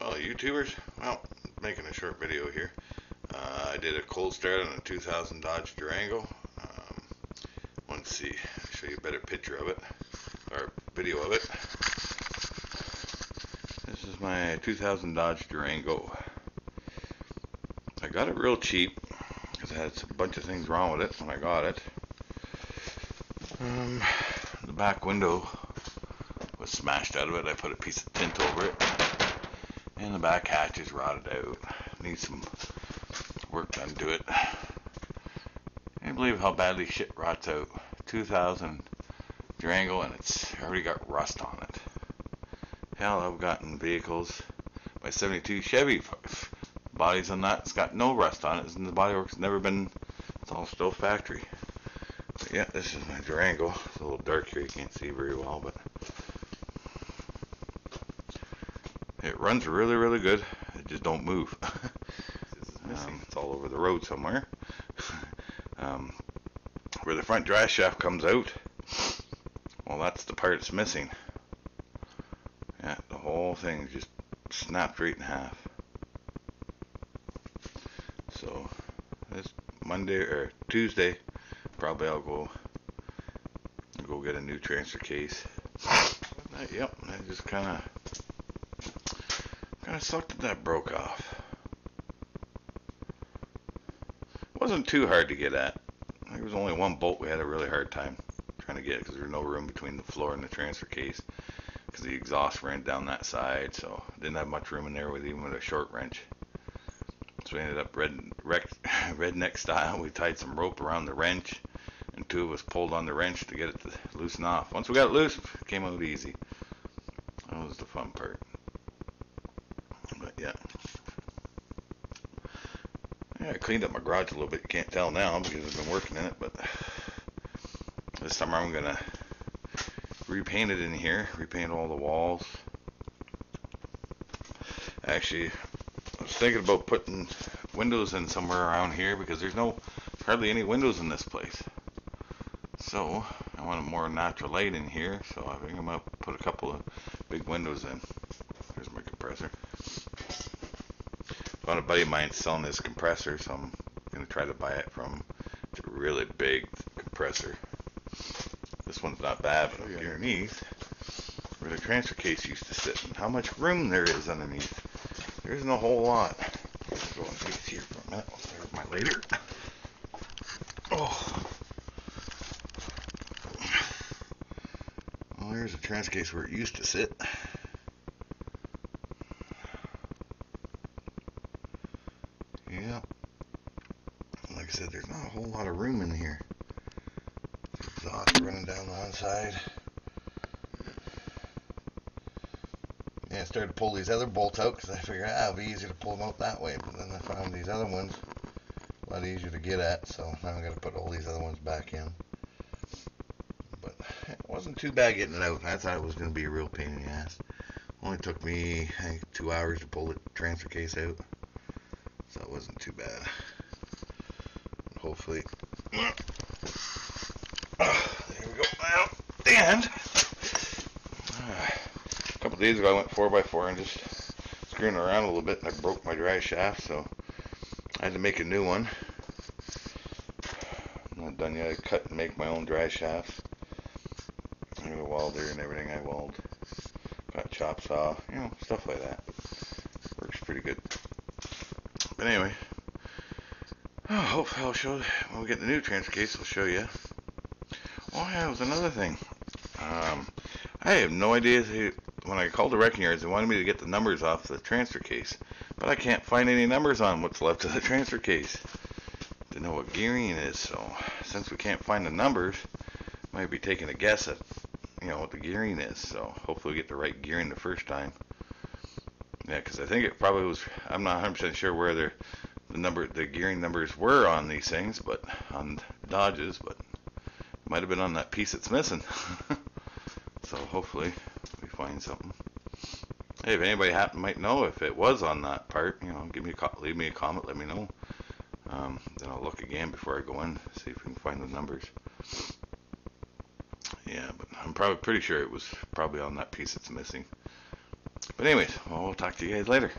Hello YouTubers, well, making a short video here. I did a cold start on a 2000 Dodge Durango. Want to see, show you a better picture of it, or video of it. This is my 2000 Dodge Durango. I got it real cheap because it had a bunch of things wrong with it when I got it. The back window was smashed out of it. I put a piece of tint over it. And the back hatch is rotted out. Needs some work done to it. I can't believe how badly shit rots out. 2000 Durango and it's already got rust on it. Hell, I've gotten vehicles. My 72 Chevy bodies on that, it's got no rust on it, and the bodywork's never been, it's all still factory. But yeah, this is my Durango. It's a little dark here, you can't see very well, but it runs really, really good. It just don't move. This is missing. It's all over the road somewhere. Where the front drive shaft comes out, well, that's the part that's missing. Yeah, the whole thing just snapped right in half. So this Monday or Tuesday, probably I'll go get a new transfer case. Yep, I just kind of sucked that that broke off. Wasn't too hard to get at. There was only one bolt we had a really hard time trying to get because there was no room between the floor and the transfer case because the exhaust ran down that side, so didn't have much room in there with even with a short wrench. So we ended up redneck style. We tied some rope around the wrench and two of us pulled on the wrench to get it to loosen off. Once we got it loose, it came out easy. That was the fun part. But yeah. Yeah, I cleaned up my garage a little bit. You can't tell now because I've been working in it, but this summer I'm going to repaint it in here, repaint all the walls. Actually, I was thinking about putting windows in somewhere around here because there's hardly any windows in this place. So I want a more natural light in here, so I think I'm going to put a couple of big windows in. There's my compressor. Found a buddy of mine selling his compressor, so I'm going to try to buy it from him. It's a really big compressor. This one's not bad, but underneath, where the transfer case used to sit, and how much room there is underneath. There isn't a whole lot. Let's go underneath here for a minute. I'll start with my lighter. Oh. Well, there's a transfer case where it used to sit. Yeah. Like I said, there's not a whole lot of room in here. Exhaust running down the one side. Yeah, I started to pull these other bolts out because I figured it'll be easier to pull them out that way. But then I found these other ones a lot easier to get at, so now I got to put all these other ones back in. But it wasn't too bad getting it out. I thought it was going to be a real pain in the ass. Only took me, I think, 2 hours to pull the transfer case out. So it wasn't too bad. Hopefully. There we go. Well, and a couple days ago I went 4x4 and just screwing around a little bit and I broke my drive shaft, so I had to make a new one. I'm not done yet. I cut and make my own drive shafts. I got a welder and everything I weld. Got a chop saw, stuff like that. Works pretty good. But anyway, hopefully I'll show, when we get the new transfer case, I'll show you. Oh yeah, it was another thing. I have no idea, when I called the wrecking yards, they wanted me to get the numbers off the transfer case. But I can't find any numbers on what's left of the transfer case to know what gearing is. So since we can't find the numbers, might be taking a guess at, what the gearing is. So hopefully we get the right gearing the first time. Yeah, because I think it probably was, I'm not 100% sure where the gearing numbers were on these things, but on Dodges, but it might have been on that piece that's missing. So hopefully we find something. Hey, if anybody might know if it was on that part, leave me a comment, let me know. Then I'll look again before I go in, see if we can find the numbers. Yeah, but I'm probably pretty sure it was probably on that piece that's missing. But anyways, well, we'll talk to you guys later.